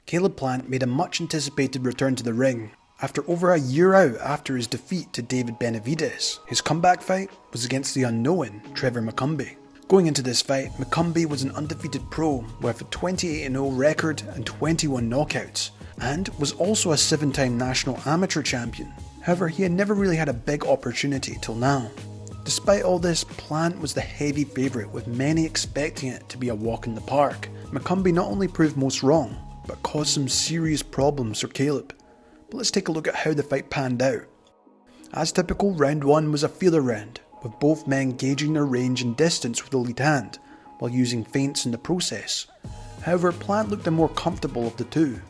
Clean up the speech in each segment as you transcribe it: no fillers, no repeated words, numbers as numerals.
Caleb Plant made a much anticipated return to the ring after over a year out after his defeat to David Benavidez. His comeback fight was against the unknown Trevor McCombie. Going into this fight, McCombie was an undefeated pro with a 28-0 record and 21 knockouts, and was also a 7-time national amateur champion. However, he had never really had a big opportunity till now. Despite all this, Plant was the heavy favourite, with many expecting it to be a walk in the park. McCombie not only proved most wrong, but caused some serious problems for Caleb. But let's take a look at how the fight panned out. As typical, round 1 was a feeler round, with both men gauging their range and distance with the lead hand, while using feints in the process. However, Plant looked the more comfortable of the two.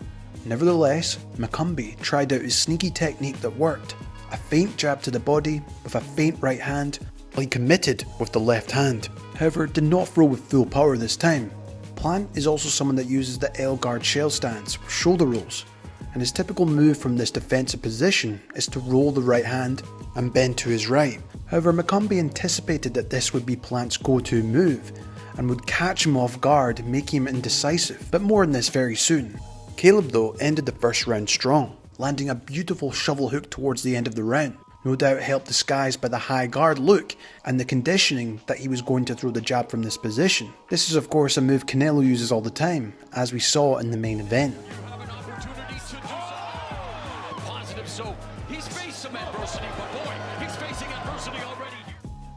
Nevertheless, McCombie tried out his sneaky technique that worked, a feint jab to the body with a feint right hand, while he committed with the left hand. However, did not throw with full power this time. Plant is also someone that uses the L-guard shell stance with shoulder rolls, and his typical move from this defensive position is to roll the right hand and bend to his right. However, McCombie anticipated that this would be Plant's go-to move and would catch him off guard, making him indecisive, but more on this very soon. Caleb though ended the first round strong, landing a beautiful shovel hook towards the end of the round, no doubt helped disguised by the high guard look and the conditioning that he was going to throw the jab from this position. This is of course a move Canelo uses all the time, as we saw in the main event.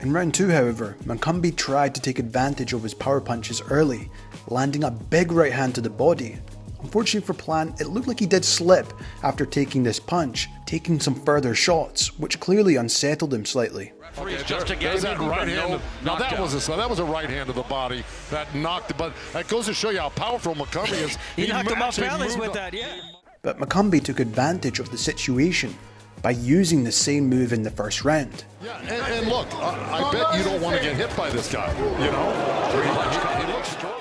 In round 2 however, McCombie tried to take advantage of his power punches early, landing a big right hand to the body. Unfortunately for Plant, it looked like he did slip after taking this punch, taking some further shots, which clearly unsettled him slightly. There's that right hand. Now that was a right hand to the body that knocked, but that goes to show you how powerful McCombie is. he knocked him off balance with that, yeah. But McCombie took advantage of the situation by using the same move in the first round. Yeah, and look, I bet you don't want to get hit by this guy, you know? He looks strong.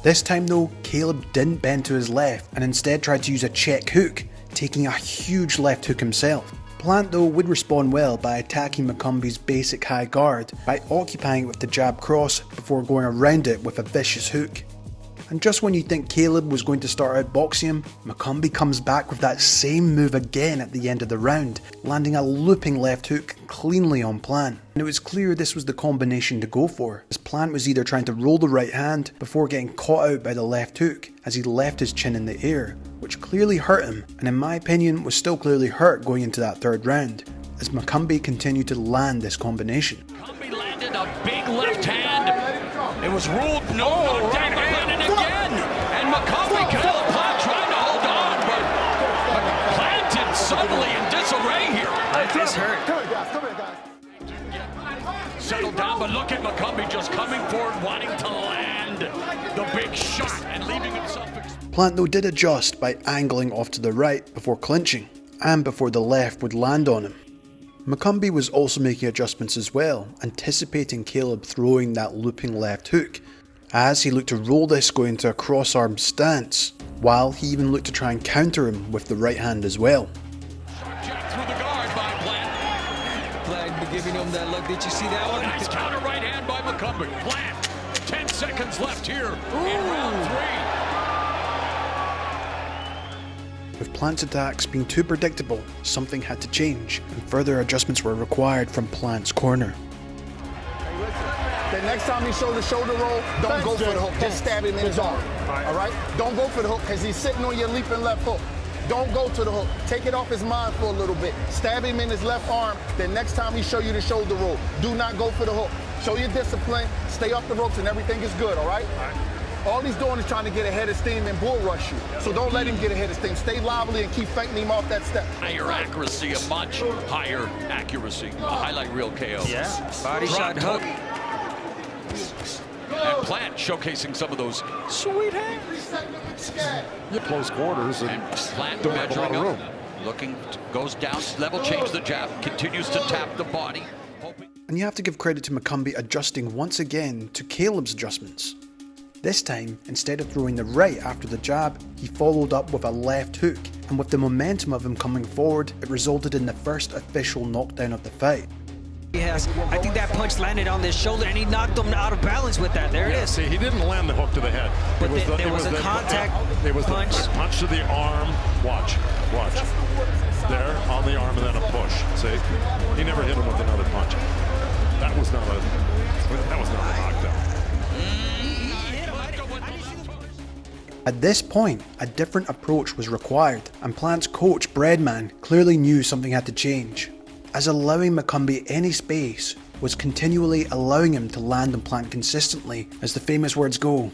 This time though, Caleb didn't bend to his left and instead tried to use a check hook, taking a huge left hook himself. Plant though would respond well by attacking McCombie's basic high guard by occupying it with the jab cross before going around it with a vicious hook. And just when you think Caleb was going to start outboxing him, McCombie comes back with that same move again at the end of the round, landing a looping left hook cleanly on Plant. And it was clear this was the combination to go for, as Plant was either trying to roll the right hand before getting caught out by the left hook as he left his chin in the air, which clearly hurt him, and in my opinion was still clearly hurt going into that third round, as McCombie continued to land this combination. McCombie landed a big left hand. It was ruled no knockdown, but landed again. And McCombie, Caleb Plant trying to hold on, but planted suddenly in disarray here. This hurt. Settled down, but look at McCombie just coming forward, wanting to land the big shot and leaving himself exposed. Plant though did adjust by angling off to the right before clinching, and before the left would land on him. McCombie was also making adjustments as well, anticipating Caleb throwing that looping left hook, as he looked to roll this going into a cross-arm stance, while he even looked to try and counter him with the right hand as well. Jack through the guard by Plant. Plant giving him that look. Did you see that one? Nice counter right hand by McCombie. Plant, 10 seconds left here in round 3. With Plant's attacks being too predictable, something had to change, and further adjustments were required from Plant's corner. The next time he shows the shoulder roll, don't go for the hook. Just stab him in his arm. All right? Don't go for the hook because he's sitting on your leaping left hook. Don't go to the hook. Take it off his mind for a little bit. Stab him in his left arm. The next time he show you the shoulder roll, do not go for the hook. Show your discipline. Stay off the ropes and everything is good, all right? All he's doing is trying to get ahead of steam and bull rush you. So don't let him get ahead of steam. Stay lively and keep fighting him off that step. Higher accuracy, a much higher accuracy. A highlight reel KO. Yeah, body shot hook. And Plant showcasing some of those sweet hands. Close quarters and Plant don't have a lot measuring of up, room. looking, goes down, level change the jab, continues to tap the body. And you have to give credit to McCombie adjusting once again to Caleb's adjustments. This time, instead of throwing the right after the jab, he followed up with a left hook, and with the momentum of him coming forward, it resulted in the first official knockdown of the fight. Yes, I think that punch landed on his shoulder, and he knocked him out of balance with that. There it is. See, he didn't land the hook to the head. But there was a contact punch. The punch to the arm. Watch. There, on the arm, and then a push. See? He never hit him with another punch. That was not a knockdown. At this point, a different approach was required, and Plant's coach, Breadman, clearly knew something had to change, as allowing McCumbee any space was continually allowing him to land on Plant consistently, as the famous words go.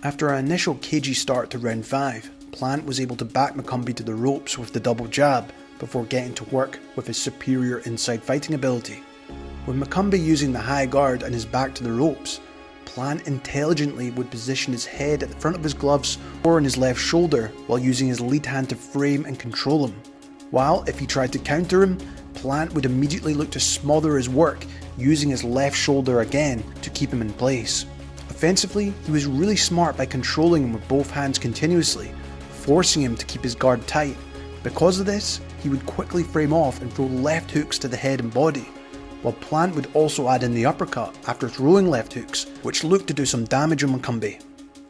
After an initial cagey start to round 5, Plant was able to back McCumbee to the ropes with the double jab before getting to work with his superior inside fighting ability. With McCumbee using the high guard and his back to the ropes, Plant intelligently would position his head at the front of his gloves or on his left shoulder while using his lead hand to frame and control him. While if he tried to counter him, Plant would immediately look to smother his work using his left shoulder again to keep him in place. Offensively, he was really smart by controlling him with both hands continuously, forcing him to keep his guard tight. Because of this, he would quickly frame off and throw left hooks to the head and body, while Plant would also add in the uppercut after throwing left hooks, which looked to do some damage on McCumbee.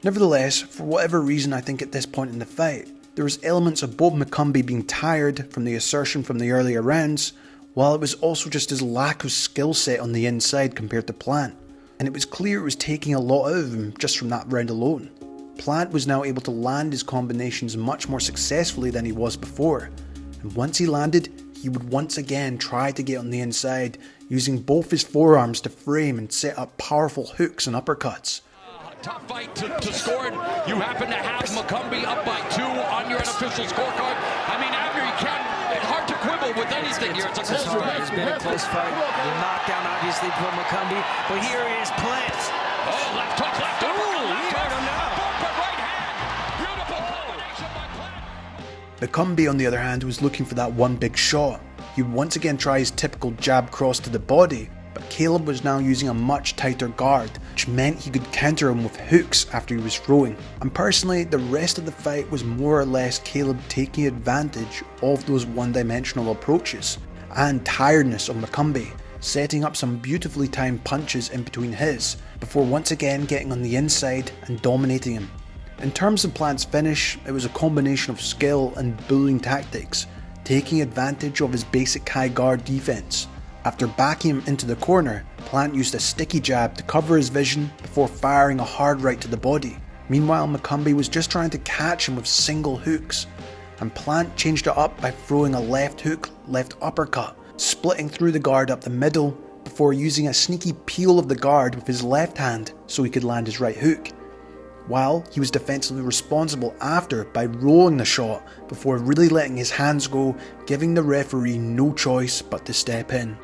Nevertheless, for whatever reason I think at this point in the fight, there was elements of both McCumbee being tired from the assertion from the earlier rounds, while it was also just his lack of skill set on the inside compared to Plant, and it was clear it was taking a lot out of him just from that round alone. Plant was now able to land his combinations much more successfully than he was before, and once he landed, he would once again try to get on the inside, using both his forearms to frame and set up powerful hooks and uppercuts. Tough fight to score, and you happen to have McCumbee up by 2 on your unofficial scorecard. I mean, Abner, you can't, it's hard to quibble with anything here. It's a close fight. It's been a close fight. The knockdown, obviously, for McCumbee, but here is Plant. Oh, left hook, left hook. He hurt him now. Right hand. Beautiful combination by Plant. McCumbee, on the other hand, was looking for that one big shot. He would once again try his typical jab cross to the body, but Caleb was now using a much tighter guard, which meant he could counter him with hooks after he was throwing. And personally, the rest of the fight was more or less Caleb taking advantage of those one-dimensional approaches and tiredness of McCumbee, setting up some beautifully timed punches in between his, before once again getting on the inside and dominating him. In terms of Plant's finish, it was a combination of skill and bullying tactics, taking advantage of his basic high guard defense. After backing him into the corner, Plant used a sticky jab to cover his vision before firing a hard right to the body. Meanwhile, McCumbee was just trying to catch him with single hooks, and Plant changed it up by throwing a left hook, left uppercut, splitting through the guard up the middle before using a sneaky peel of the guard with his left hand so he could land his right hook, while he was defensively responsible after by rolling the shot before really letting his hands go, giving the referee no choice but to step in.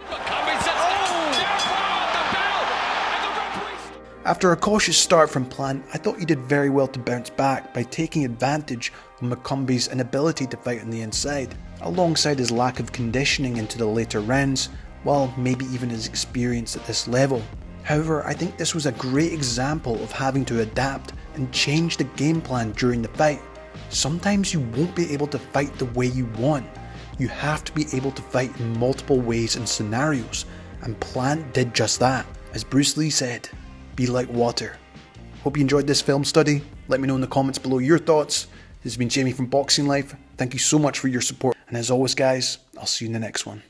After a cautious start from Plant, I thought he did very well to bounce back by taking advantage of McCumbee's inability to fight on the inside, alongside his lack of conditioning into the later rounds, while maybe even his experience at this level. However, I think this was a great example of having to adapt and change the game plan during the fight. Sometimes you won't be able to fight the way you want. You have to be able to fight in multiple ways and scenarios, and Plant did just that. As Bruce Lee said, be like water. Hope you enjoyed this film study. Let me know in the comments below your thoughts. This has been Jamie from Boxing Life. Thank you so much for your support, and as always guys, I'll see you in the next one.